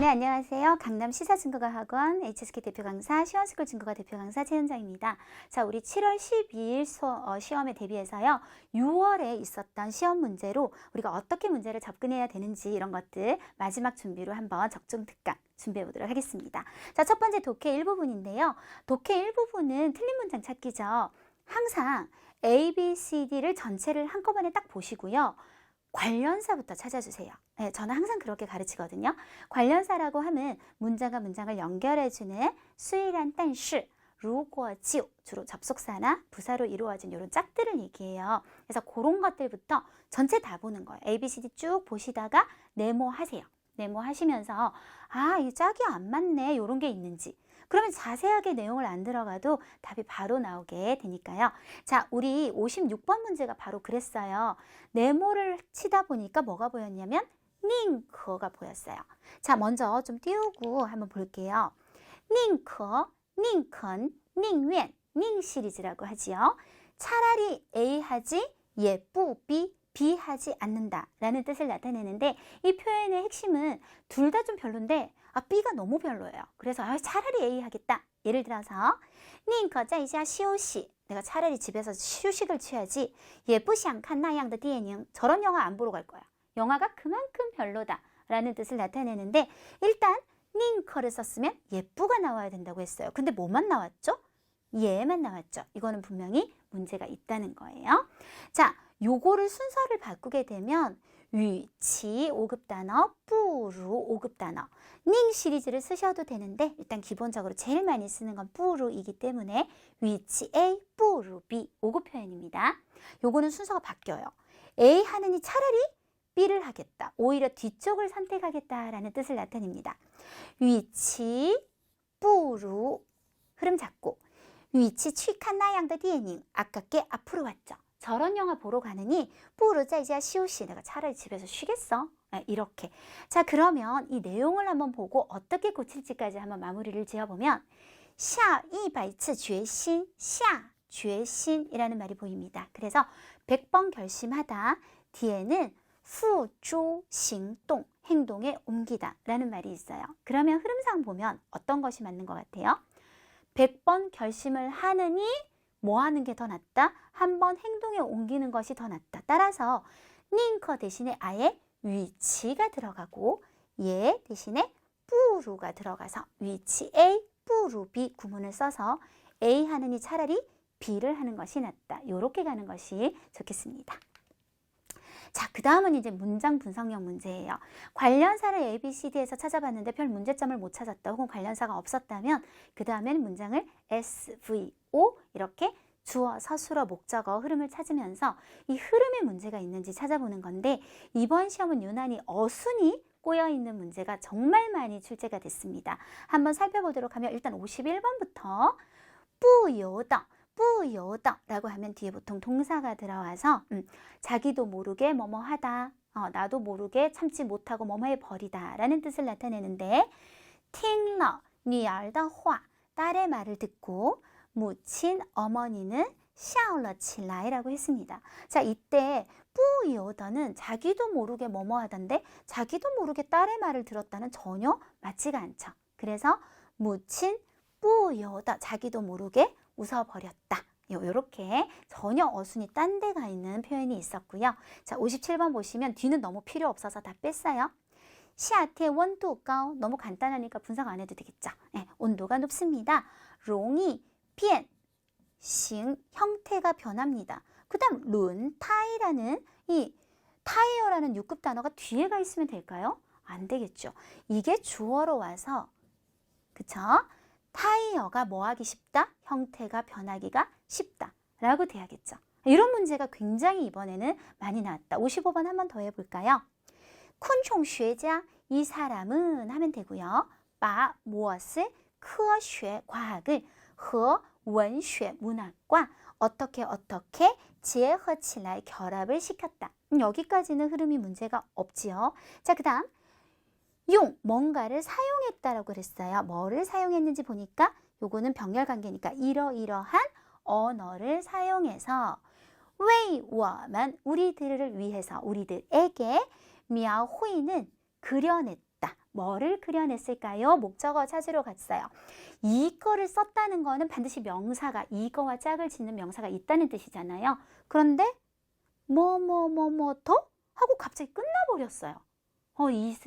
네, 안녕하세요. 강남 시사중국어학원 HSK 대표 강사, 시원스쿨 중국어 대표 강사 최은정입니다. 자, 우리 7월 12일 시험에 대비해서요. 6월에 있었던 시험 문제로 우리가 어떻게 문제를 접근해야 되는지 이런 것들 마지막 준비로 한번 적중 특강 준비해 보도록 하겠습니다. 자, 첫 번째 독해 1부분인데요. 독해 1부분은 틀린 문장 찾기죠. 항상 A, B, C, D를 전체를 한꺼번에 딱 보시고요. 관련사부터 찾아주세요. 네, 저는 항상 그렇게 가르치거든요. 관련사라고 하면 문장과 문장을 연결해주는 수일한 딴시, 루고,지우 주로 접속사나 부사로 이루어진 이런 짝들을 얘기해요. 그래서 그런 것들부터 전체 다 보는 거예요. A, B, C, D 쭉 보시다가 네모하세요. 네모하시면서 아, 이 짝이 안 맞네 이런 게 있는지 그러면 자세하게 내용을 안 들어가도 답이 바로 나오게 되니까요. 자, 우리 56번 문제가 바로 그랬어요. 네모를 치다 보니까 뭐가 보였냐면 닝커가 보였어요. 자, 먼저 좀 띄우고 한번 볼게요. 닝커, 닝컨, 닝웬, 닝 시리즈라고 하지요. 차라리 A 하지 예, 뿌, B 하지 않는다 라는 뜻을 나타내는데 이 표현의 핵심은 둘 다 좀 별론데 B가 너무 별로예요. 그래서 차라리 A 하겠다. 예를 들어서 宁可在家休息 내가 차라리 집에서 휴식을 취하지 也不想看那样的电影 저런 영화 안 보러 갈 거야. 영화가 그만큼 별로다 라는 뜻을 나타내는데 일단 宁可를 썼으면 예쁘가 나와야 된다고 했어요. 근데 뭐만 나왔죠? 예만 나왔죠. 이거는 분명히 문제가 있다는 거예요. 자, 요거를 순서를 바꾸게 되면 위치 5급 단어, 뿌루 5급 단어, 닝 시리즈를 쓰셔도 되는데 일단 기본적으로 제일 많이 쓰는 건 뿌루이기 때문에 위치 A, 뿌루 B 5급 표현입니다. 요거는 순서가 바뀌어요. A 하느니 차라리 B를 하겠다. 오히려 뒤쪽을 선택하겠다라는 뜻을 나타냅니다. 위치, 뿌루 흐름 잡고 위치 취칸 나양의 디에닝 아깝게 앞으로 왔죠. 저런 영화 보러 가느니 뿌르자이자 시오시 내가 차라리 집에서 쉬겠어. 이렇게. 자, 그러면 이 내용을 한번 보고 어떻게 고칠지까지 한번 마무리를 지어보면 下100次决心, 下决心이라는 말이 보입니다. 그래서 100번 결심하다 뒤에는 付诸行动, 행동에 옮기다 라는 말이 있어요. 그러면 흐름상 보면 어떤 것이 맞는 것 같아요? 100번 결심을 하느니 뭐 하는 게 더 낫다? 한번 행동에 옮기는 것이 더 낫다. 따라서 닝커 대신에 아예 위치가 들어가고 예 대신에 뿌루가 들어가서 위치 A, 뿌루 B 구문을 써서 A 하느니 차라리 B를 하는 것이 낫다. 이렇게 가는 것이 좋겠습니다. 자, 그 다음은 이제 문장 분석형 문제예요. 관련사를 A, B, C, D에서 찾아봤는데 별 문제점을 못 찾았다. 혹은 관련사가 없었다면 그 다음에는 문장을 S, V, O 이렇게 주어, 서술어, 목적어 흐름을 찾으면서 이 흐름에 문제가 있는지 찾아보는 건데 이번 시험은 유난히 어순이 꼬여있는 문제가 정말 많이 출제가 됐습니다. 한번 살펴보도록 하면 일단 51번부터 뿌요더 뿌요더 라고 하면 뒤에 보통 동사가 들어와서 자기도 모르게 뭐뭐 하다, 나도 모르게 참지 못하고 뭐뭐 해버리다 라는 뜻을 나타내는데 听了女儿的话 딸의 말을 듣고 무친 어머니는 笑了起来라고 했습니다. 자, 이때 뿌요더는 자기도 모르게 뭐뭐 하던데 자기도 모르게 딸의 말을 들었다는 전혀 맞지가 않죠. 그래서 무친 뿌요더 자기도 모르게 웃어버렸다. 이렇게 전혀 어순이 딴 데 가 있는 표현이 있었고요. 자, 57번 보시면 뒤는 너무 필요 없어서 다 뺐어요. 夏天温度高 너무 간단하니까 분석 안 해도 되겠죠. 네, 온도가 높습니다. 容易变形 형태가 변합니다. 그 다음 룬타이라는 이 타이어라는 6급 단어가 뒤에가 있으면 될까요? 안 되겠죠. 이게 주어로 와서 그쵸? 타이어가 뭐 하기 쉽다? 형태가 변하기가 쉽다 라고 돼야겠죠. 이런 문제가 굉장히 이번에는 많이 나왔다. 55번 한 번 더 해볼까요? 昆虫学家 이 사람은 하면 되고요. 把 무엇을 科学 과학을 和文学 문학과 어떻게 结合起来 결합을 시켰다. 여기까지는 흐름이 문제가 없지요. 자, 그 다음 용, 뭔가를 사용했다라고 그랬어요. 뭐를 사용했는지 보니까 요거는 병렬 관계니까 이러이러한 언어를 사용해서 为我们 우리들을 위해서 우리들에게 描绘는 그려냈다. 그려냈다. 뭐를 그려냈을까요? 목적어 찾으러 갔어요. 이거를 썼다는 거는 반드시 명사가, 이거와 짝을 짓는 명사가 있다는 뜻이잖아요. 그런데 뭐 더? 하고 갑자기 끝나버렸어요.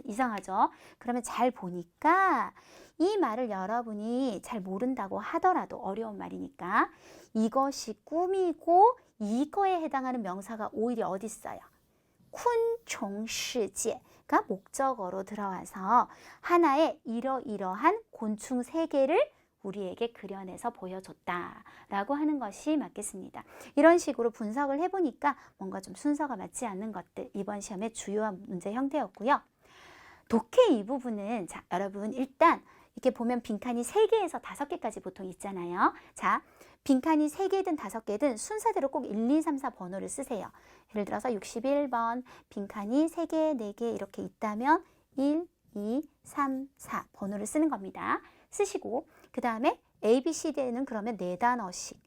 이상하죠? 그러면 잘 보니까 이 말을 여러분이 잘 모른다고 하더라도 어려운 말이니까 이것이 꿈이고 이거에 해당하는 명사가 오히려 어디 있어요? 昆虫世界가 목적어로 들어와서 하나의 이러이러한 곤충 세계를 우리에게 그려내서 보여줬다라고 하는 것이 맞겠습니다. 이런 식으로 분석을 해보니까 뭔가 좀 순서가 맞지 않는 것들, 이번 시험의 주요한 문제 형태였고요. 독해 이 부분은, 자, 여러분 일단 이렇게 보면 빈칸이 3개에서 5개까지 보통 있잖아요. 자, 빈칸이 3개든 5개든 순서대로 꼭 1, 2, 3, 4 번호를 쓰세요. 예를 들어서 61번 빈칸이 3개, 4개 이렇게 있다면 1, 2, 3, 4 번호를 쓰는 겁니다. 쓰시고 그 다음에 A, B, C, D에는 그러면 4단어씩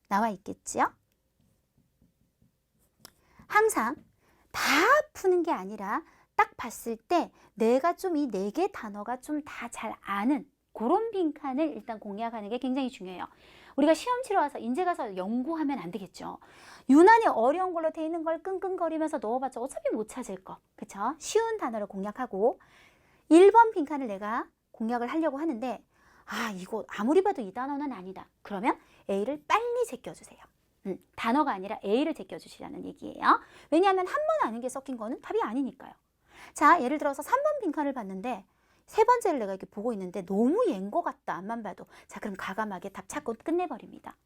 나와 있겠죠? 항상 다 푸는 게 아니라 딱 봤을 때 내가 좀 이 4개 단어가 좀 다 잘 아는 그런 빈칸을 일단 공략하는 게 굉장히 중요해요. 우리가 시험 치러 와서 인제 가서 연구하면 안 되겠죠. 유난히 어려운 걸로 돼 있는 걸 끙끙거리면서 넣어봤자 어차피 못 찾을 거. 그쵸? 쉬운 단어를 공략하고 1번 빈칸을 내가 공략을 하려고 하는데 이거 아무리 봐도 이 단어는 아니다. 그러면 A를 빨리 제껴주세요. 단어가 아니라 A를 제껴주시라는 얘기예요. 왜냐하면 한 번 아는 게 섞인 거는 답이 아니니까요. 자, 예를 들어서 3번 빈칸을 봤는데 세 번째를 내가 이렇게 보고 있는데 너무 얘인 것 같다. 앞만 봐도. 자, 그럼 가감하게 답 찾고 끝내버립니다.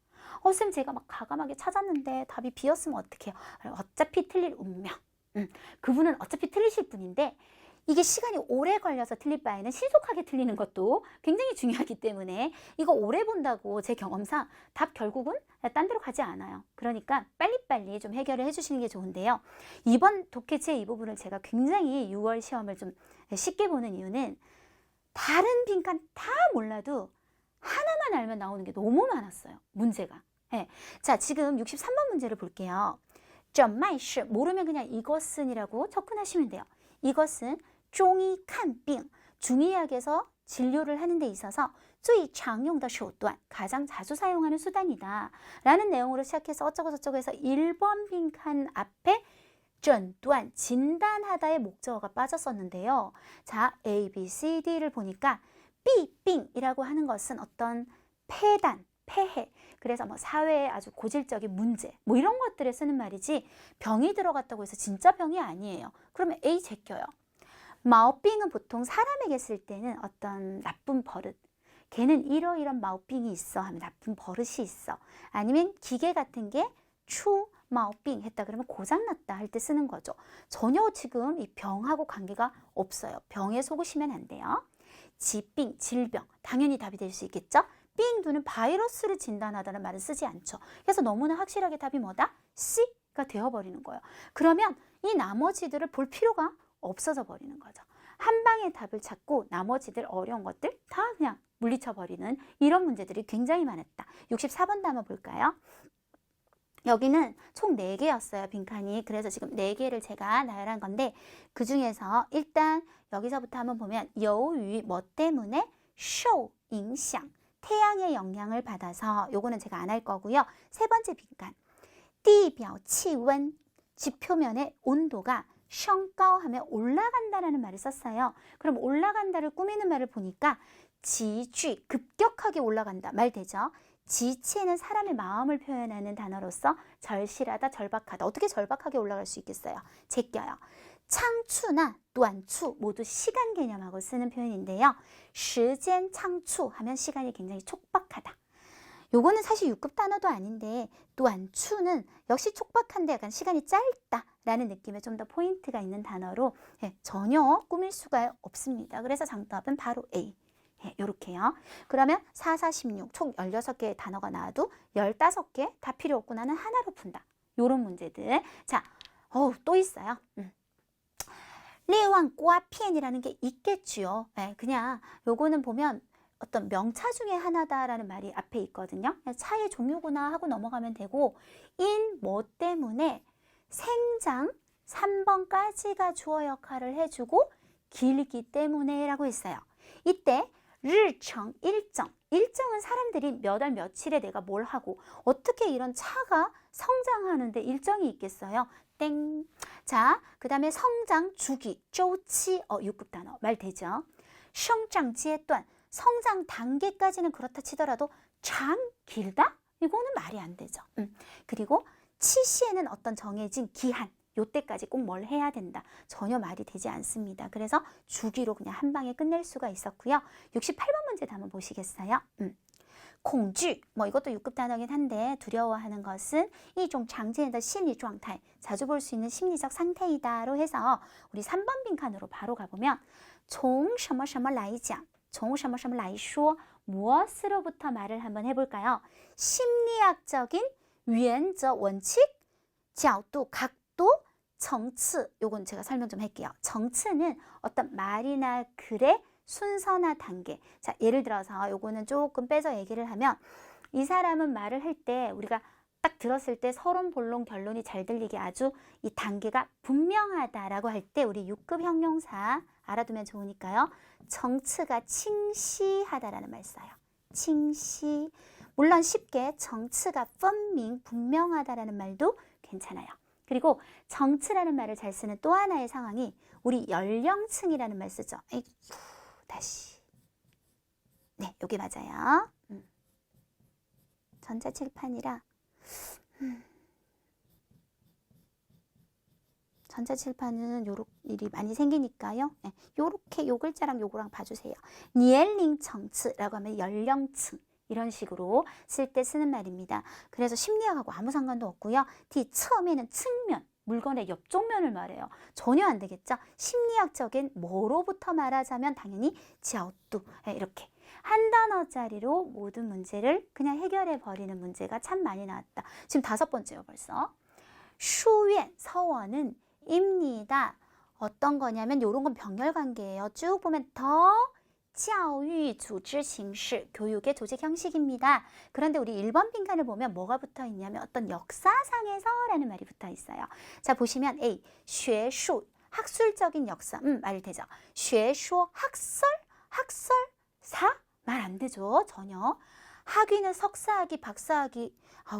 쌤 제가 막 가감하게 찾았는데 답이 B였으면 어떡해요? 어차피 틀릴 운명. 그분은 어차피 틀리실 분인데 이게 시간이 오래 걸려서 틀릴 바에는 신속하게 틀리는 것도 굉장히 중요하기 때문에 이거 오래 본다고 제 경험상 답 결국은 딴 데로 가지 않아요. 그러니까 빨리빨리 좀 해결을 해주시는 게 좋은데요. 이번 독해체 이 부분을 제가 굉장히 6월 시험을 좀 쉽게 보는 이유는 다른 빈칸 다 몰라도 하나만 알면 나오는 게 너무 많았어요. 문제가. 네. 자, 지금 63번 문제를 볼게요. 诊脉是 모르면 그냥 이것은 이라고 접근하시면 돼요. 이것은 중이 칸빙, 중의학에서 진료를 하는 데 있어서 最常用的手段, 가장 자주 사용하는 수단이다 라는 내용으로 시작해서 어쩌고 저쩌고 해서 1번 빈칸 앞에 诊断, 진단하다의 목적어가 빠졌었는데요. 자, A, B, C, D를 보니까 삐빙이라고 하는 것은 어떤 폐단, 폐해, 그래서 뭐 사회의 아주 고질적인 문제, 뭐 이런 것들에 쓰는 말이지 병이 들어갔다고 해서 진짜 병이 아니에요. 그러면 A 제껴요. 마오빙은 보통 사람에게 쓸 때는 어떤 나쁜 버릇, 걔는 이러이런 마오빙이 있어 하면 나쁜 버릇이 있어. 아니면 기계 같은 게 추 마오빙 했다 그러면 고장났다 할 때 쓰는 거죠. 전혀 지금 이 병하고 관계가 없어요. 병에 속으시면 안 돼요. 지빙, 질병, 당연히 답이 될 수 있겠죠. 빙두는 바이러스를 진단하다는 말을 쓰지 않죠. 그래서 너무나 확실하게 답이 뭐다? C가 되어버리는 거예요. 그러면 이 나머지들을 볼 필요가 없어져 버리는 거죠. 한 방에 답을 찾고 나머지들 어려운 것들 다 그냥 물리쳐버리는 이런 문제들이 굉장히 많았다. 64번도 한번 볼까요? 여기는 총 4개였어요. 빈칸이. 그래서 지금 4개를 제가 나열한 건데 그 중에서 일단 여기서부터 한번 보면 여유 뭐 때문에 受影响, 태양의 영향을 받아서 요거는 제가 안 할 거고요. 세 번째 빈칸. 地表气温, 지표면의 온도가 升高 하면 올라간다라는 말을 썼어요. 그럼 올라간다를 꾸미는 말을 보니까 지쥐, 급격하게 올라간다 말 되죠. 지체는 사람의 마음을 표현하는 단어로서 절실하다, 절박하다. 어떻게 절박하게 올라갈 수 있겠어요? 제껴요. 창추나短추 모두 시간 개념하고 쓰는 표현인데요. 时间仓促 하면 시간이 굉장히 촉박하다. 요거는 사실 6급 단어도 아닌데 短추는 역시 촉박한데 약간 시간이 짧다라는 느낌에 좀 더 포인트가 있는 단어로 전혀 꾸밀 수가 없습니다. 그래서 정답은 바로 A. 요렇게요. 그러면 4, 4, 16, 총 16개의 단어가 나와도 15개 다 필요 없고 나는 하나로 푼다. 요런 문제들. 자, 또 있어요. 리완 꼬아피엔이라는 게 있겠지요. 그냥 요거는 보면 어떤 명차 중에 하나다라는 말이 앞에 있거든요. 차의 종류구나 하고 넘어가면 되고 인 뭐 때문에 생장 3번까지가 주어 역할을 해주고 길기 때문에 라고 했어요. 이때 日程 일정, 일정은 사람들이 몇 월 며칠에 내가 뭘 하고 어떻게 이런 차가 성장하는데 일정이 있겠어요? 땡. 자, 그 다음에 성장 주기, 周期, 6급 단어 말 되죠? 生长阶段, 성장 단계까지는 그렇다 치더라도 장, 길다? 이거는 말이 안 되죠. 그리고 치시에는 어떤 정해진 기한, 요때까지 꼭 뭘 해야 된다. 전혀 말이 되지 않습니다. 그래서 주기로 그냥 한 방에 끝낼 수가 있었고요. 68번 문제도 한번 보시겠어요? 공주, 뭐 이것도 6급 단어긴 한데 두려워하는 것은 이종 장제의 심리状态, 자주 볼 수 있는 심리적 상태이다로 해서 우리 3번 빈칸으로 바로 가보면 从什么什么来讲, 从什么什么来说, 무엇으로부터 말을 한번 해볼까요? 심리학적인 原则, 원칙, 角度, 각도, 정치, 요건 제가 설명 좀 할게요. 정치는 어떤 말이나 글의 순서나 단계. 자, 예를 들어서 요거는 조금 빼서 얘기를 하면 이 사람은 말을 할 때 우리가 딱 들었을 때 서론, 본론, 결론이 잘 들리게 아주 이 단계가 분명하다라고 할 때 우리 6급 형용사 알아두면 좋으니까요. 정치가 칭시하다라는 말 써요. 칭시. 물론 쉽게 정치가分明, 분명하다라는 말도 괜찮아요. 그리고 정치라는 말을 잘 쓰는 또 하나의 상황이 우리 연령층이라는 말 쓰죠. 아이고, 다시. 네, 요게 맞아요. 전자칠판이라 전자칠판은 요렇게 일이 많이 생기니까요. 네, 요렇게 요 글자랑 요거랑 봐주세요. 니엘링 정치라고 하면 연령층. 이런 식으로 쓸 때 쓰는 말입니다. 그래서 심리학하고 아무 상관도 없고요. 뒤 처음에는 측면, 물건의 옆쪽면을 말해요. 전혀 안 되겠죠? 심리학적인 뭐로부터 말하자면 당연히 角度, 이렇게 한 단어짜리로 모든 문제를 그냥 해결해 버리는 문제가 참 많이 나왔다. 지금 5번째요 벌써. 书院, 서원은 입니다. 어떤 거냐면 이런 건 병렬 관계예요. 쭉 보면 더 教育组织形式, 교육의 조직 형식입니다. 그런데 우리 1번 빈칸을 보면 뭐가 붙어 있냐면 어떤 역사상에서 라는 말이 붙어 있어요. 자, 보시면 A, 学术, 학술적인 역사, 말 되죠. 学说, 학설, 학설사? 말 안 되죠, 전혀. 학위는 석사학위, 박사학위,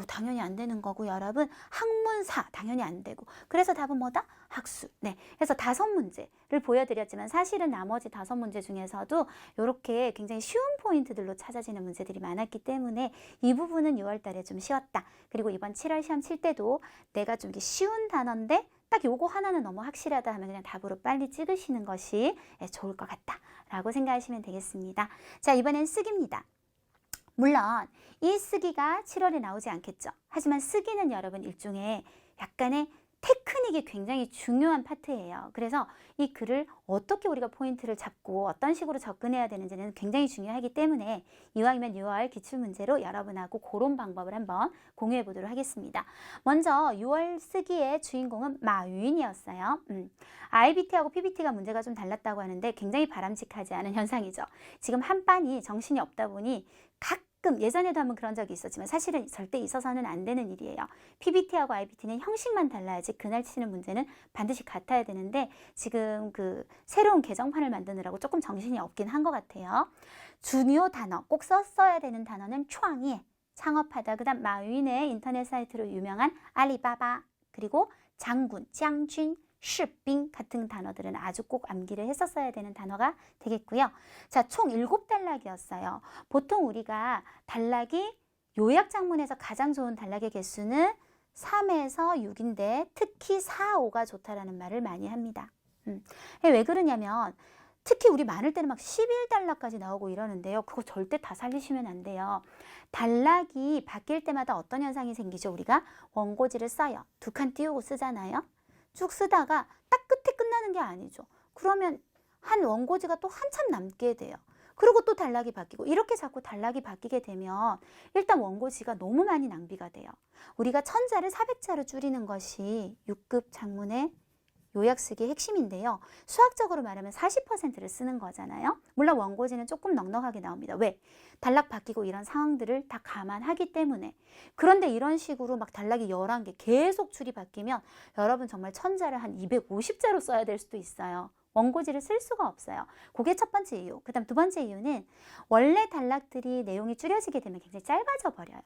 당연히 안 되는 거고 여러분. 학문사, 당연히 안 되고. 그래서 답은 뭐다? 학술. 네, 그래서 5문제를 보여드렸지만 사실은 나머지 5문제 중에서도 이렇게 굉장히 쉬운 포인트들로 찾아지는 문제들이 많았기 때문에 이 부분은 6월 달에 좀 쉬웠다. 그리고 이번 7월 시험 칠 때도 내가 좀 쉬운 단어인데 딱 요거 하나는 너무 확실하다 하면 그냥 답으로 빨리 찍으시는 것이 좋을 것 같다라고 생각하시면 되겠습니다. 자, 이번엔 쓰기입니다. 물론 이 쓰기가 7월에 나오지 않겠죠. 하지만 쓰기는 여러분 일종의 약간의 테크닉이 굉장히 중요한 파트예요. 그래서 이 글을 어떻게 우리가 포인트를 잡고 어떤 식으로 접근해야 되는지는 굉장히 중요하기 때문에 이왕이면 6월 기출문제로 여러분하고 그런 방법을 한번 공유해 보도록 하겠습니다. 먼저 6월 쓰기의 주인공은 마윈이었어요. IBT하고 PBT가 문제가 좀 달랐다고 하는데 굉장히 바람직하지 않은 현상이죠. 지금 한 반이 정신이 없다 보니 가끔 예전에도 한번 그런 적이 있었지만 사실은 절대 있어서는 안 되는 일이에요. PBT하고 IBT는 형식만 달라야지 그날 치는 문제는 반드시 같아야 되는데 지금 그 새로운 개정판을 만드느라고 조금 정신이 없긴 한 것 같아요. 중요 단어, 꼭 썼어야 되는 단어는创业, 창업하다. 그 다음 마윈의 인터넷 사이트로 유명한 알리바바, 그리고 장군, 장준,士兵 같은 단어들은 아주 꼭 암기를 했었어야 되는 단어가 되겠고요. 자, 총 7단락이었어요. 보통 우리가 단락이 요약장문에서 가장 좋은 단락의 개수는 3에서 6인데 특히 4, 5가 좋다라는 말을 많이 합니다. 왜 그러냐면 특히 우리 많을 때는 막 11단락까지 나오고 이러는데요. 그거 절대 다 살리시면 안 돼요. 단락이 바뀔 때마다 어떤 현상이 생기죠? 우리가 원고지를 써요. 2칸 띄우고 쓰잖아요. 쭉 쓰다가 딱 끝에 끝나는 게 아니죠. 그러면 한 원고지가 또 한참 남게 돼요. 그리고 또 단락이 바뀌고 이렇게 자꾸 단락이 바뀌게 되면 일단 원고지가 너무 많이 낭비가 돼요. 우리가 1000자를 400자로 줄이는 것이 6급 장문의 요약쓰기의 핵심인데요. 수학적으로 말하면 40%를 쓰는 거잖아요. 물론 원고지는 조금 넉넉하게 나옵니다. 왜? 단락 바뀌고 이런 상황들을 다 감안하기 때문에. 그런데 이런 식으로 막 단락이 11개 계속 줄이 바뀌면 여러분 정말 1000자를 한 250자로 써야 될 수도 있어요. 원고지를 쓸 수가 없어요. 그게 첫 번째 이유. 그 다음 두 번째 이유는 원래 단락들이 내용이 줄여지게 되면 굉장히 짧아져 버려요.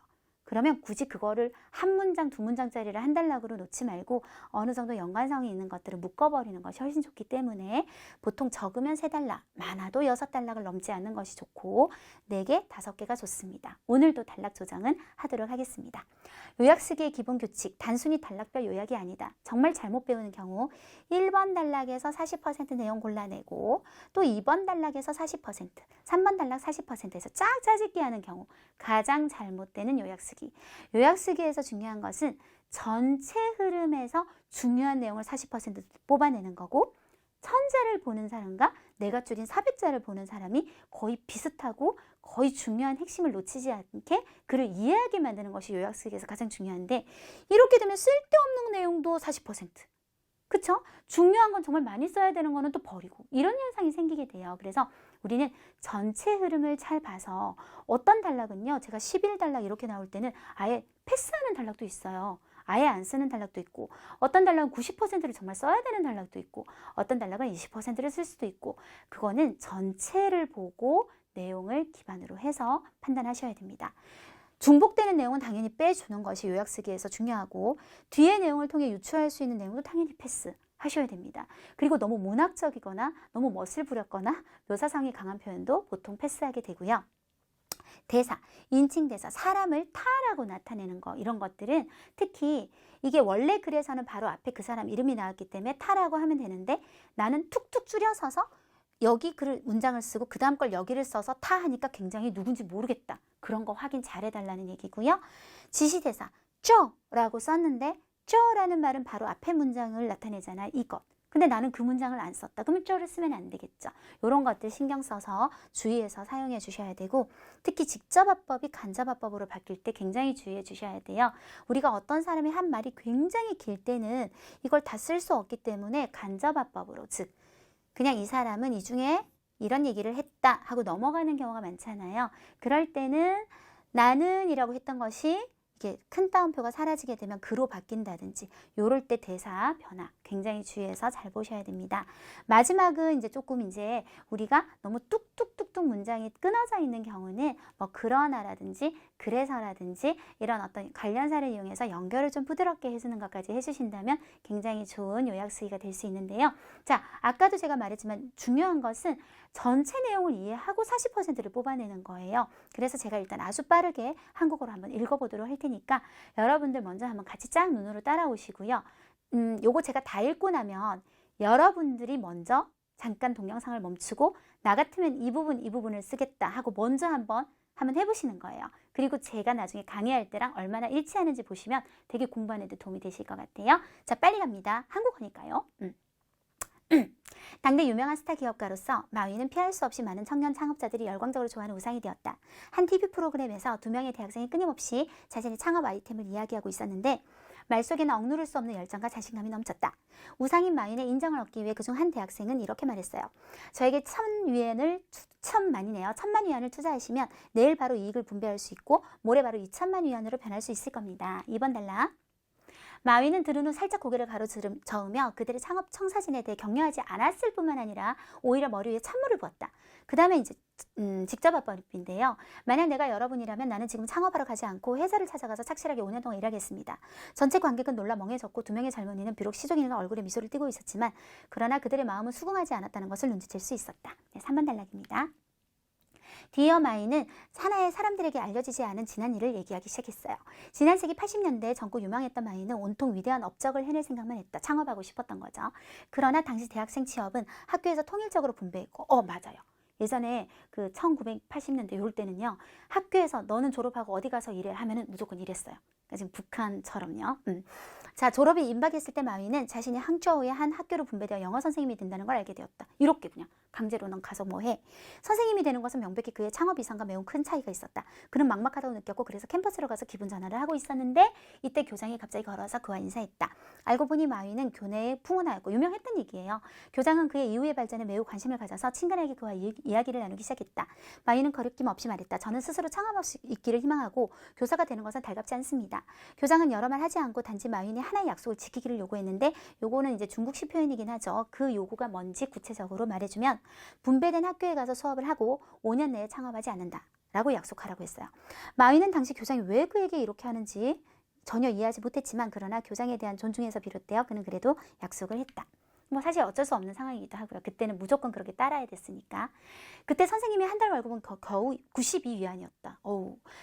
그러면 굳이 그거를 한 문장, 두 문장짜리를 한 단락으로 놓지 말고 어느 정도 연관성이 있는 것들을 묶어버리는 것이 훨씬 좋기 때문에 보통 적으면 3단락, 많아도 6단락을 넘지 않는 것이 좋고 4개, 5개가 좋습니다. 오늘도 단락 조정은 하도록 하겠습니다. 요약 쓰기의 기본 규칙, 단순히 단락별 요약이 아니다. 정말 잘못 배우는 경우 1번 단락에서 40% 내용 골라내고 또 2번 단락에서 40%, 3번 단락 40%에서 쫙 짜집기 하는 경우 가장 잘못되는 요약 쓰기. 요약 쓰기에서 중요한 것은 전체 흐름에서 중요한 내용을 40% 뽑아내는 거고 천자를 보는 사람과 내가 줄인 400자를 보는 사람이 거의 비슷하고 거의 중요한 핵심을 놓치지 않게 글을 이해하게 만드는 것이 요약 쓰기에서 가장 중요한데 이렇게 되면 쓸데없는 내용도 40%. 그쵸? 중요한 건 정말 많이 써야 되는 거는 또 버리고 이런 현상이 생기게 돼요. 그래서 우리는 전체 흐름을 잘 봐서 어떤 단락은요. 제가 11단락 이렇게 나올 때는 아예 패스하는 단락도 있어요. 아예 안 쓰는 단락도 있고 어떤 단락은 90%를 정말 써야 되는 단락도 있고 어떤 단락은 20%를 쓸 수도 있고 그거는 전체를 보고 내용을 기반으로 해서 판단하셔야 됩니다. 중복되는 내용은 당연히 빼주는 것이 요약 쓰기에서 중요하고 뒤의 내용을 통해 유추할 수 있는 내용도 당연히 패스하셔야 됩니다. 그리고 너무 문학적이거나 너무 멋을 부렸거나 묘사성이 강한 표현도 보통 패스하게 되고요. 대사, 인칭 대사, 사람을 타라고 나타내는 거 이런 것들은 특히 이게 원래 글에서는 바로 앞에 그 사람 이름이 나왔기 때문에 타라고 하면 되는데 나는 툭툭 줄여서서 여기 글을 문장을 쓰고 그 다음 걸 여기를 써서 타 하니까 굉장히 누군지 모르겠다. 그런 거 확인 잘 해달라는 얘기고요. 지시대사, 쪼라고 썼는데 쪼라는 말은 바로 앞에 문장을 나타내잖아. 이것. 근데 나는 그 문장을 안 썼다. 그러면 쪼를 쓰면 안 되겠죠. 이런 것들 신경 써서 주의해서 사용해 주셔야 되고 특히 직접화법이 간접화법으로 바뀔 때 굉장히 주의해 주셔야 돼요. 우리가 어떤 사람이 한 말이 굉장히 길 때는 이걸 다 쓸 수 없기 때문에 간접화법으로 즉 그냥 이 사람은 이 중에 이런 얘기를 했다 하고 넘어가는 경우가 많잖아요. 그럴 때는 나는 이라고 했던 것이 이게 큰 따옴표가 사라지게 되면 그로 바뀐다든지 요럴 때 대사 변화 굉장히 주의해서 잘 보셔야 됩니다. 마지막은 이제 조금 이제 우리가 너무 뚝뚝뚝뚝 문장이 끊어져 있는 경우는 뭐 그러나라든지 그래서라든지 이런 어떤 관련사를 이용해서 연결을 좀 부드럽게 해주는 것까지 해주신다면 굉장히 좋은 요약 쓰기가 될 수 있는데요. 자, 아까도 제가 말했지만 중요한 것은 전체 내용을 이해하고 40%를 뽑아내는 거예요. 그래서 제가 일단 아주 빠르게 한국어로 한번 읽어보도록 할 테니까 여러분들 먼저 한번 같이 쫙 눈으로 따라오시고요. 요거 제가 다 읽고 나면 여러분들이 먼저 잠깐 동영상을 멈추고 나 같으면 이 부분을 쓰겠다 하고 먼저 한번 해보시는 거예요. 그리고 제가 나중에 강의할 때랑 얼마나 일치하는지 보시면 되게 공부하는 데 도움이 되실 것 같아요. 자, 빨리 갑니다. 한국어니까요. 당대 유명한 스타 기업가로서 마윈은 피할 수 없이 많은 청년 창업자들이 열광적으로 좋아하는 우상이 되었다. 한 TV 프로그램에서 2명의 대학생이 끊임없이 자신의 창업 아이템을 이야기하고 있었는데 말 속에는 억누를 수 없는 열정과 자신감이 넘쳤다. 우상인 마윈의 인정을 얻기 위해 그중 한 대학생은 이렇게 말했어요. 저에게 1,000만 위안을 투자하시면 내일 바로 이익을 분배할 수 있고 모레 바로 2,000만 위안으로 변할 수 있을 겁니다. 2번 단락. 마윈은 들은 후 살짝 고개를 가로저으며 그들의 창업 청사진에 대해 격려하지 않았을 뿐만 아니라 오히려 머리 위에 찬물을 부었다. 그 다음에 이제 직접화법인데요. 만약 내가 여러분이라면 나는 지금 창업하러 가지 않고 회사를 찾아가서 착실하게 5년 동안 일하겠습니다. 전체 관객은 놀라 멍해졌고 2명의 젊은이는 비록 시종일관 얼굴에 미소를 띠고 있었지만 그러나 그들의 마음은 수긍하지 않았다는 것을 눈치챌 수 있었다. 네, 3번 단락입니다. 디어 마이는 하나의 사람들에게 알려지지 않은 지난 일을 얘기하기 시작했어요. 지난 세기 80년대에 젊고 유망했던 마이는 온통 위대한 업적을 해낼 생각만 했다. 창업하고 싶었던 거죠. 그러나 당시 대학생 취업은 학교에서 통일적으로 분배했고 맞아요. 예전에 그 1980년대 이럴 때는요. 학교에서 너는 졸업하고 어디 가서 일해 하면은 무조건 일했어요. 그러니까 지금 북한처럼요. 자, 졸업이 임박했을 때 마위는 자신이 항저우의 한 학교로 분배되어 영어 선생님이 된다는 걸 알게 되었다. 이렇게 그냥 강제로 넌 가서 뭐해? 선생님이 되는 것은 명백히 그의 창업 이상과 매우 큰 차이가 있었다. 그는 막막하다고 느꼈고 그래서 캠퍼스로 가서 기분 전환을 하고 있었는데 이때 교장이 갑자기 걸어와서 그와 인사했다. 알고 보니 마윈은 교내에 풍운하였고 유명했던 얘기예요. 교장은 그의 이후의 발전에 매우 관심을 가져서 친근하게 그와 이야기를 나누기 시작했다. 마윈은 거리낌 없이 말했다. 저는 스스로 창업할 수 있기를 희망하고 교사가 되는 것은 달갑지 않습니다. 교장은 여러 말 하지 않고 단지 마윈이 하나의 약속을 지키기를 요구했는데 요거는 이제 중국식 표현이긴 하죠. 그 요구가 뭔지 구체적으로 말해주면 분배된 학교에 가서 수업을 하고 5년 내에 창업하지 않는다 라고 약속하라고 했어요. 마윈은 당시 교장이 왜 그에게 이렇게 하는지 전혀 이해하지 못했지만 그러나 교장에 대한 존중에서 비롯되어 그는 그래도 약속을 했다. 뭐 사실 어쩔 수 없는 상황이기도 하고요. 그때는 무조건 그렇게 따라야 됐으니까. 그때 선생님이 한 달 월급은 겨우 92위안이었다.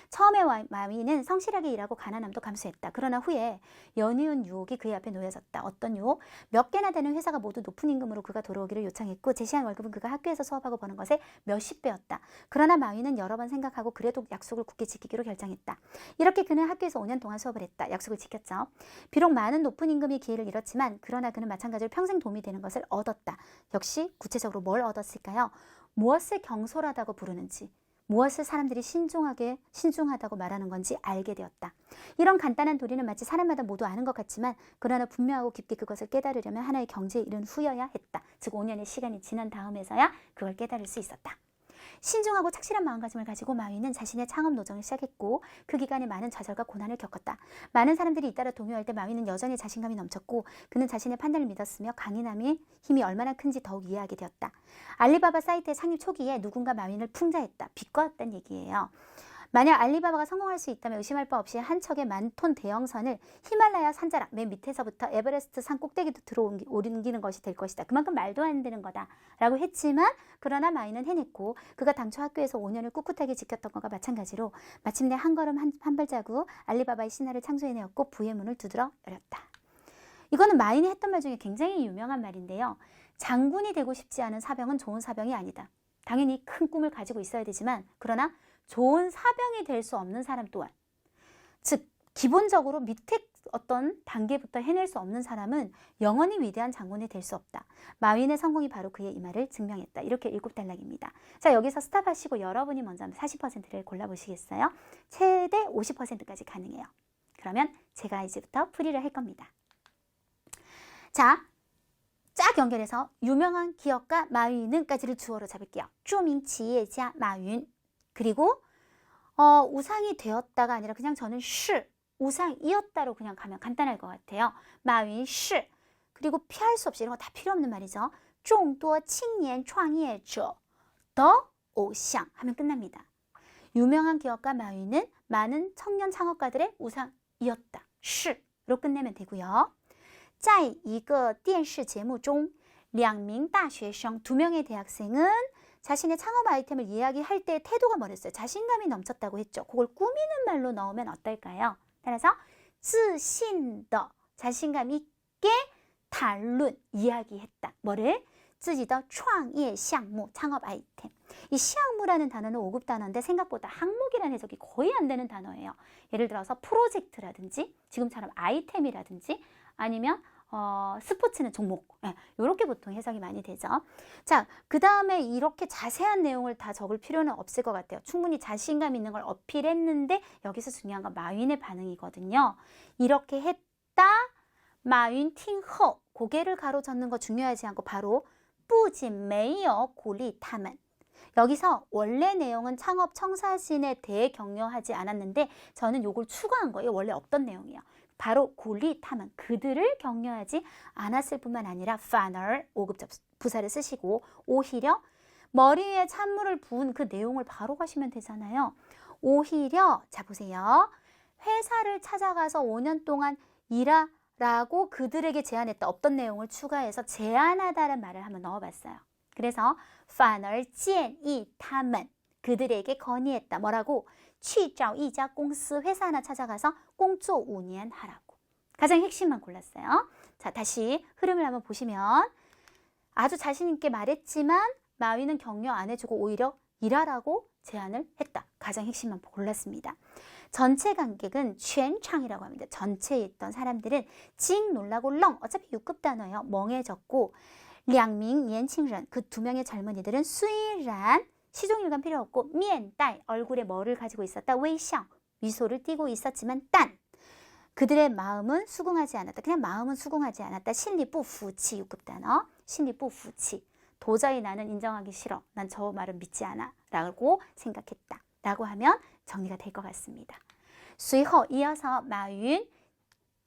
처음에 마윈은 성실하게 일하고 가난함도 감수했다. 그러나 후에 연이은 유혹이 그의 앞에 놓여졌다. 어떤 유혹? 몇 개나 되는 회사가 모두 높은 임금으로 그가 돌아오기를 요청했고 제시한 월급은 그가 학교에서 수업하고 버는 것의 몇십 배였다. 그러나 마윈은 여러 번 생각하고 그래도 약속을 굳게 지키기로 결정했다. 이렇게 그는 학교에서 5년 동안 수업을 했다. 약속을 지켰죠. 비록 많은 높은 임금의 기회를 잃었지만 그러나 그는 마찬가지로 평생 도움이 되는 것을 얻었다. 역시 구체적으로 뭘 얻었을까요? 무엇을 경솔하다고 부르는지, 무엇을 사람들이 신중하다고 말하는 건지 알게 되었다. 이런 간단한 도리는 마치 사람마다 모두 아는 것 같지만 그러나 분명하고 깊게 그것을 깨달으려면 하나의 경지에 이른 후여야 했다. 즉 5년의 시간이 지난 다음에서야 그걸 깨달을 수 있었다. 신중하고 착실한 마음가짐을 가지고 마윈은 자신의 창업 노정을 시작했고 그 기간에 많은 좌절과 고난을 겪었다. 많은 사람들이 잇따라 동요할 때 마윈은 여전히 자신감이 넘쳤고 그는 자신의 판단을 믿었으며 강인함의 힘이 얼마나 큰지 더욱 이해하게 되었다. 알리바바 사이트의 창립 초기에 누군가 마윈을 풍자했다. 비꼬았단 얘기예요. 만약 알리바바가 성공할 수 있다면 의심할 바 없이 한 척의 만톤 대형선을 히말라야 산자락 맨 밑에서부터 에베레스트 산 꼭대기도 옮기는 것이 될 것이다. 그만큼 말도 안 되는 거다 라고 했지만 그러나 마윈은 해냈고 그가 당초 학교에서 5년을 꿋꿋하게 지켰던 것과 마찬가지로 마침내 한 걸음 한 발자국 알리바바의 신화를 창조해내었고 부의 문을 두드러 열었다. 이거는 마윈이 했던 말 중에 굉장히 유명한 말인데요. 장군이 되고 싶지 않은 사병은 좋은 사병이 아니다. 당연히 큰 꿈을 가지고 있어야 되지만 그러나 좋은 사병이 될 수 없는 사람 또한 즉 기본적으로 밑에 어떤 단계부터 해낼 수 없는 사람은 영원히 위대한 장군이 될 수 없다. 마윈의 성공이 바로 그의 이 말을 증명했다. 이렇게 7단락입니다. 자 여기서 스탑하시고 여러분이 먼저 40%를 골라보시겠어요? 최대 50%까지 가능해요. 그러면 제가 이제부터 풀이를 할 겁니다. 자, 쫙 연결해서 유명한 기업가 마윈은까지를 주어로 잡을게요. 著名企业家 마윈. 그리고 우상이 되었다가 아니라 그냥 저는 우상이었다로 그냥 가면 간단할 것 같아요. 마윈 그리고 피할 수 없이 이런 거 다 필요 없는 말이죠. 众多青年创业者的偶像 하면 끝납니다. 유명한 기업가 마윈은 많은 청년 창업가들의 우상이었다. 로 끝내면 되고요. 在一个电视节目中2名大学生 2명의 대학생은 자신의 창업 아이템을 이야기할 때 태도가 뭐랬어요? 자신감이 넘쳤다고 했죠. 그걸 꾸미는 말로 넣으면 어떨까요? 따라서 自信的 자신감 있게 谈论 이야기했다. 뭐를? 自己的创业项目 창업 아이템. 이 시항무라는 단어는 5급 단어인데 생각보다 항목이라는 해석이 거의 안 되는 단어예요. 예를 들어서 프로젝트라든지 지금처럼 아이템이라든지 아니면 스포츠는 종목 이렇게 보통 해석이 많이 되죠. 자, 그 다음에 이렇게 자세한 내용을 다 적을 필요는 없을 것 같아요. 충분히 자신감 있는 걸 어필했는데 여기서 중요한 건 마윈의 반응이거든요. 이렇게 했다. 마윈 팅허 고개를 가로젓는 거 중요하지 않고 바로 不仅没有鼓励他们 여기서 원래 내용은 창업 청사진에 대해 격려하지 않았는데 저는 요걸 추가한 거예요. 원래 없던 내용이에요. 바로 굴리타면 그들을 격려하지 않았을 뿐만 아니라 파널 5급 부사를 쓰시고 오히려 머리 위에 찬물을 부은 그 내용을 바로 가시면 되잖아요. 오히려 자 보세요. 회사를 찾아가서 5년 동안 일하라고 그들에게 제안했다. 없던 내용을 추가해서 제안하다는 말을 한번 넣어봤어요. 그래서 파널 建议他们 그들에게 건의했다. 뭐라고? 去找一家公司 회사 하나 찾아가서 工作5年 하라고. 가장 핵심만 골랐어요. 자, 다시 흐름을 한번 보시면 아주 자신 있게 말했지만 마윈은 격려 안 해주고 오히려 일하라고 제안을 했다. 가장 핵심만 골랐습니다. 전체 관객은全场이라고 합니다. 전체에 있던 사람들은 징 놀라고 렁 어차피 6급 단어예요. 멍해졌고 两名年轻人, 그 두 명의 젊은이들은 虽然 시종일관 필요 없고 面带 얼굴에 뭐를 가지고 있었다? 微笑 미소를 띠고 있었지만 但 그들의 마음은 수긍하지 않았다. 그냥 마음은 수긍하지 않았다. 心里不服气 6급 단어. 心里不服气 도저히 나는 인정하기 싫어. 난 저 말은 믿지 않아. 라고 생각했다. 라고 하면 정리가 될 것 같습니다. 随后 이어서 마윤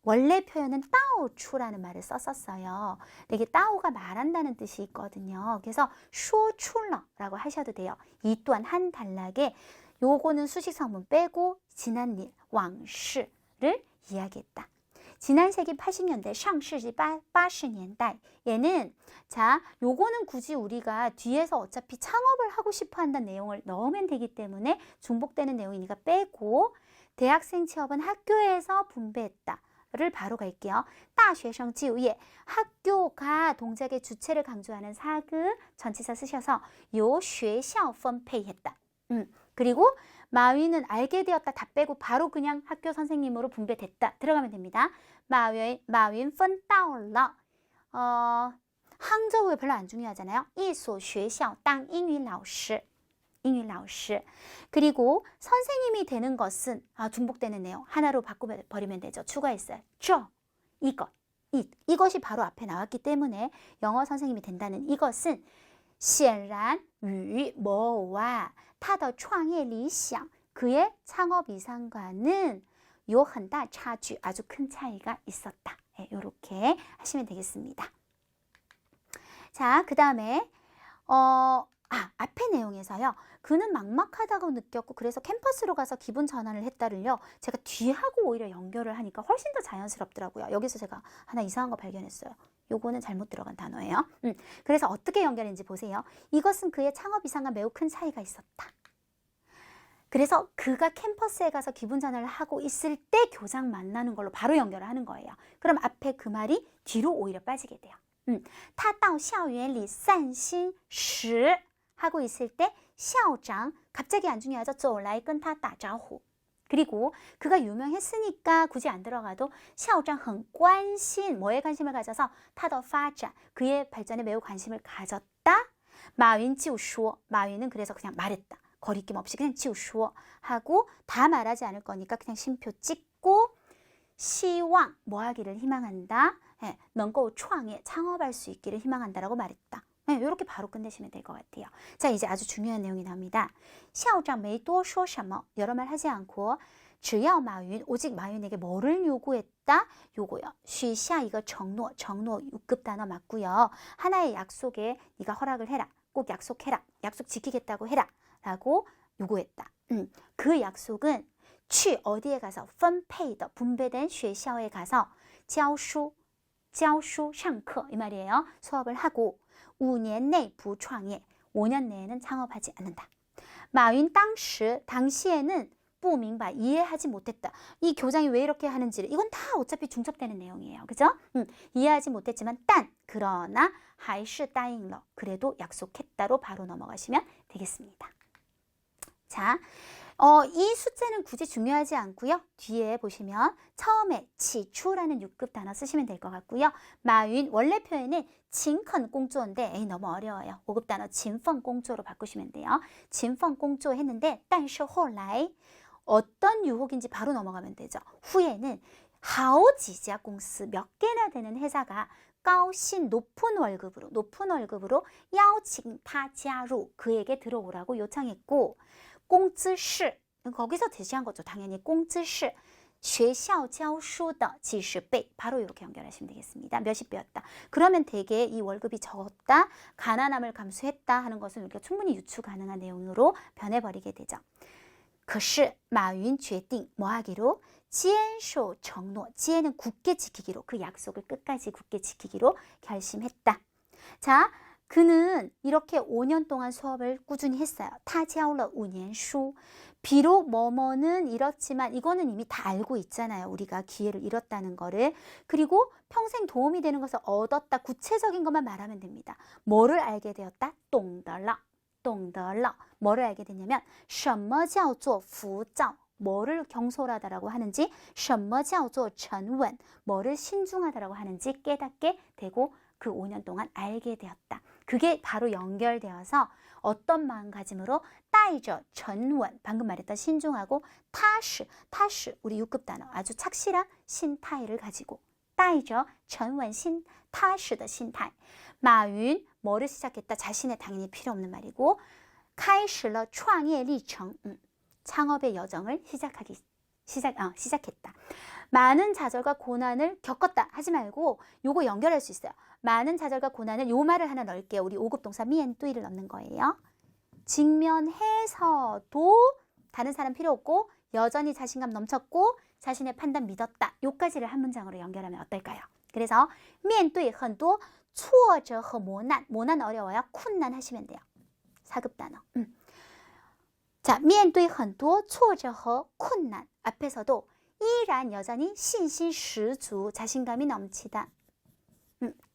원래 표현은 따오추라는 말을 썼었어요. 이게 따오가 말한다는 뜻이 있거든요. 그래서 쇼출러라고 하셔도 돼요. 이 또한 한 단락에 요거는 수식성문 빼고 지난 일, 왕시를 이야기했다. 지난 세기 80년대, 上世纪 80년대 얘는 자, 요거는 굳이 우리가 뒤에서 어차피 창업을 하고 싶어 한다는 내용을 넣으면 되기 때문에 중복되는 내용이니까 빼고 대학생 취업은 학교에서 분배했다. 를 바로 갈게요. 大学生就业 학교가 동작의 주체를 강조하는 사그 전치사 쓰셔서 요 学校分配했다. 그리고 마윈은 알게 되었다 다 빼고 바로 그냥 학교 선생님으로 분배됐다. 들어가면 됩니다. 마윈 分到了 항저우에 별로 안 중요하잖아요. 一所学校当英语老师 英语老师 그리고 선생님이 되는 것은 중복되는 내용 하나로 바꿔버리면 되죠. 추가했어요. 이것이 바로 앞에 나왔기 때문에 영어 선생님이 된다는 이것은 显然与뭐와 他的创业理想 그의 창업 이상과는 有很大差距 아주 큰 차이가 있었다. 이렇게 하시면 되겠습니다. 자, 그 다음에 앞에 내용에서요. 그는 막막하다고 느꼈고 그래서 캠퍼스로 가서 기분 전환을 했다를요. 제가 뒤하고 오히려 연결을 하니까 훨씬 더 자연스럽더라고요. 여기서 제가 하나 이상한 거 발견했어요. 요거는 잘못 들어간 단어예요. 그래서 어떻게 연결했는지 보세요. 이것은 그의 창업 이상과 매우 큰 차이가 있었다. 그래서 그가 캠퍼스에 가서 기분 전환을 하고 있을 때 교장 만나는 걸로 바로 연결을 하는 거예요. 그럼 앞에 그 말이 뒤로 오히려 빠지게 돼요. 他到校园里散心时 하고 있을 때 校长 갑자기 안 중요하죠. 走来跟他打招呼 그리고 그가 유명했으니까 굳이 안 들어가도 校长很关心 뭐에 관심을 가져서 他的发展 그의 발전에 매우 관심을 가졌다. 마윈 就说 마윈은 그래서 그냥 말했다. 거리낌 없이 그냥 就说 하고 다 말하지 않을 거니까 그냥 쉼표 찍고 希望 뭐 하기를 희망한다. 能够创业 창업할 수 있기를 희망한다라고 말했다. 이렇게 바로 끝내시면 될 것 같아요. 자, 이제 아주 중요한 내용이 나옵니다. 校长没多说什么 여러 말 하지 않고 只要马云 오직 마윈에게 뭐를 요구했다? 요거요. 许下一个承诺 6급 단어 맞고요. 하나의 약속에 네가 허락을 해라. 꼭 약속해라. 약속 지키겠다고 해라. 라고 요구했다. 그 약속은 去 어디에 가서 分配的 분배된 学校에 가서 教书 上课 이 말이에요. 수업을 하고 5년 내不创业 5년 내에는 창업하지 않는다. 마윈 당시에는 不明白 이해하지 못했다. 이 교장이 왜 이렇게 하는지를 이건 다 어차피 중첩되는 내용이에요. 그죠? 이해하지 못했지만 그러나 还是答应了 그래도 약속했다로 바로 넘어가시면 되겠습니다. 자, 이 숫자는 굳이 중요하지 않고요. 뒤에 보시면 처음에 지추라는 6급 단어 쓰시면 될 것 같고요. 마윈 원래 표현은 진컨 공조인데 너무 어려워요. 5급 단어 진펑 공조로 바꾸시면 돼요. 진펑 공조 했는데 但是后来 어떤 유혹인지 바로 넘어가면 되죠. 후에는 好几家公司 몇 개나 되는 회사가 高薪 높은 월급으로 邀请他加入 그에게 들어오라고 요청했고 工资是 거기서 제시한 거죠. 당연히 工资是学校教书的几十倍 바로 이렇게 연결하시면 되겠습니다. 몇십 배였다. 그러면 되게 이 월급이 적었다, 가난함을 감수했다 하는 것은 우리가 충분히 유추 가능한 내용으로 변해버리게 되죠. 可是马云决定 뭐 하기로? 坚守承诺 지혜는 굳게 지키기로 그 약속을 끝까지 굳게 지키기로 결심했다. 자, 그는 이렇게 5년 동안 수업을 꾸준히 했어요. 他教了5年书 비록 뭐뭐는 이렇지만 이거는 이미 다 알고 있잖아요. 우리가 기회를 잃었다는 거를. 그리고 평생 도움이 되는 것을 얻었다. 구체적인 것만 말하면 됩니다. 뭐를 알게 되었다? 懂得了 뭐를 알게 됐냐면 什么叫做浮躁 뭐를 경솔하다라고 하는지 什么叫做沉稳 뭐를 신중하다라고 하는지 깨닫게 되고 그 5년 동안 알게 되었다. 그게 바로 연결되어서 어떤 마음가짐으로 따이저 전원 방금 말했던 신중하고 타시 우리 6급 단어 아주 착실한 신타이를 가지고 따이저 전원 신 타시의 신타이. 마윈 뭐를 시작했다? 자신의 당연히 필요 없는 말이고 开始了创业历程 창업의 여정을 시작했다. 많은 좌절과 고난을 겪었다 하지 말고 요거 연결할 수 있어요. 많은 좌절과 고난을 요 말을 하나 넣을게요. 우리 5급 동사 미엔뚜이를 넣는 거예요. 직면해서도 다른 사람 필요 없고 여전히 자신감 넘쳤고 자신의 판단 믿었다. 요까지를 한 문장으로 연결하면 어떨까요? 그래서 미엔뚜이 很多挫折和磨难 모난 어려워요. 쿤난 하시면 돼요. 4급 단어. 자, 面对很多挫折和困难 앞에서도依然 여전히 信心十足 자신감이 넘치다.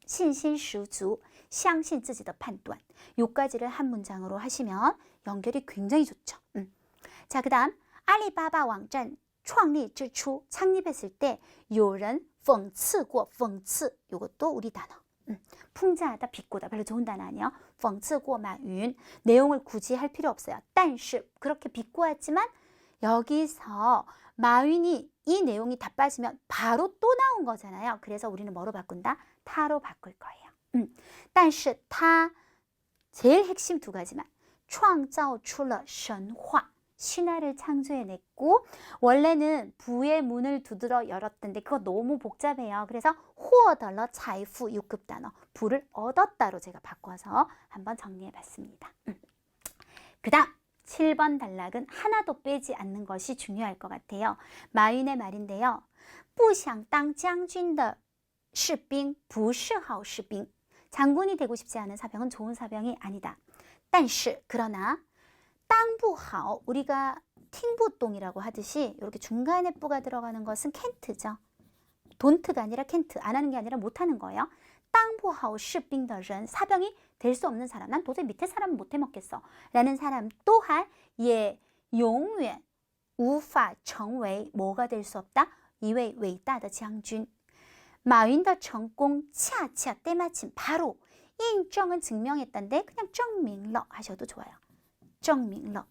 信心十足 相信自己的判断 요까지를 한 문장으로 하시면 연결이 굉장히 좋죠. 자, 그 다음 알리바바 왕전 创立之初 창립했을 때 有人讽刺过 讽刺 요것도 우리 단어. 풍자하다, 비꼬다 별로 좋은 단어 아니에요. 讽刺过 마윈 내용을 굳이 할 필요 없어요. 但是 그렇게 비꼬았지만 여기서 마윈이 이 내용이 다 빠지면 바로 또 나온 거잖아요. 그래서 우리는 뭐로 바꾼다? 타로 바꿀 거예요. 但是他 제일 핵심 두 가지만 创造出了神话 신화를 창조해냈고 원래는 부의 문을 두드러 열었던데 그거 너무 복잡해요. 그래서 获得了财富 6급 단어 부를 얻었다로 제가 바꿔서 한번 정리해봤습니다. 그 다음 7번 단락은 하나도 빼지 않는 것이 중요할 것 같아요. 마윈의 말인데요. 不想当将军的士兵不是好士兵 장군이 되고 싶지 않은 사병은 좋은 사병이 아니다. 但是 그러나 땅부하오 우리가 팅부동이라고 하듯이 이렇게 중간에 뿌가 들어가는 것은 캔트죠. 돈트가 아니라 캔트. 안 하는 게 아니라 못하는 거예요. 땅부하오士兵的人 사병이 될 수 없는 사람. 난 도저히 밑에 사람은 못 해먹겠어. 라는 사람 또한 예永远无法成为 뭐가 될 수 없다? 一位伟大的将军 마윈의成功 恰恰 때마침 바로 인정은 증명했던데 그냥 证明了 하셔도 좋아요. 证明了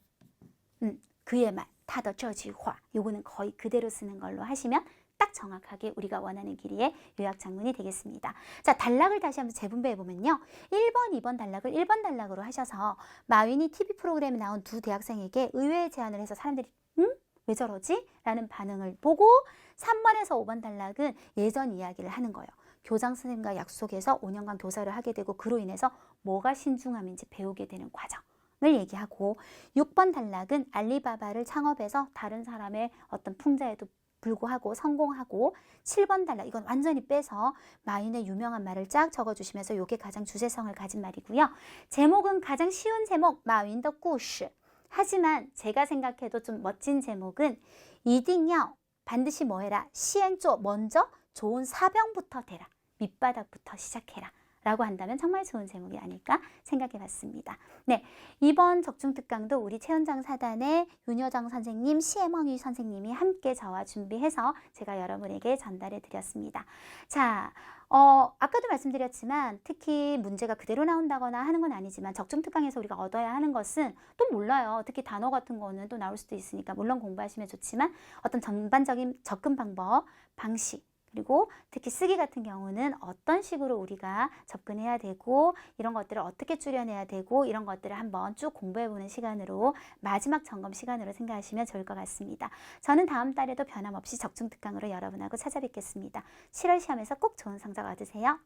그의 말, 他的这句话 요거는 거의 그대로 쓰는 걸로 하시면 딱 정확하게 우리가 원하는 길이의 요약 장문이 되겠습니다. 자, 단락을 다시 한번 재분배해 보면요. 1번, 2번 단락을 1번 단락으로 하셔서 마윈이 TV 프로그램에 나온 두 대학생에게 의외의 제안을 해서 사람들이 왜 저러지? 라는 반응을 보고 3번에서 5번 단락은 예전 이야기를 하는 거예요. 교장 선생님과 약속해서 5년간 교사를 하게 되고 그로 인해서 뭐가 신중함인지 배우게 되는 과정. 을 얘기하고 6번 단락은 알리바바를 창업해서 다른 사람의 어떤 풍자에도 불구하고 성공하고 7번 단락 이건 완전히 빼서 마윈의 유명한 말을 쫙 적어주시면서 이게 가장 주제성을 가진 말이고요. 제목은 가장 쉬운 제목 마윈더故事 하지만 제가 생각해도 좀 멋진 제목은 一定要 반드시 뭐 해라 先做 먼저 좋은 사병부터 되라 밑바닥부터 시작해라 라고 한다면 정말 좋은 제목이 아닐까 생각해 봤습니다. 네, 이번 적중특강도 우리 최현장 사단의 윤여정 선생님, 시혜멍유 선생님이 함께 저와 준비해서 제가 여러분에게 전달해 드렸습니다. 자, 아까도 말씀드렸지만 특히 문제가 그대로 나온다거나 하는 건 아니지만 적중특강에서 우리가 얻어야 하는 것은 또 몰라요. 특히 단어 같은 거는 또 나올 수도 있으니까 물론 공부하시면 좋지만 어떤 전반적인 접근 방법, 방식 그리고 특히 쓰기 같은 경우는 어떤 식으로 우리가 접근해야 되고 이런 것들을 어떻게 줄여내야 되고 이런 것들을 한번 쭉 공부해보는 시간으로 마지막 점검 시간으로 생각하시면 좋을 것 같습니다. 저는 다음 달에도 변함없이 적중특강으로 여러분하고 찾아뵙겠습니다. 7월 시험에서 꼭 좋은 성적 얻으세요.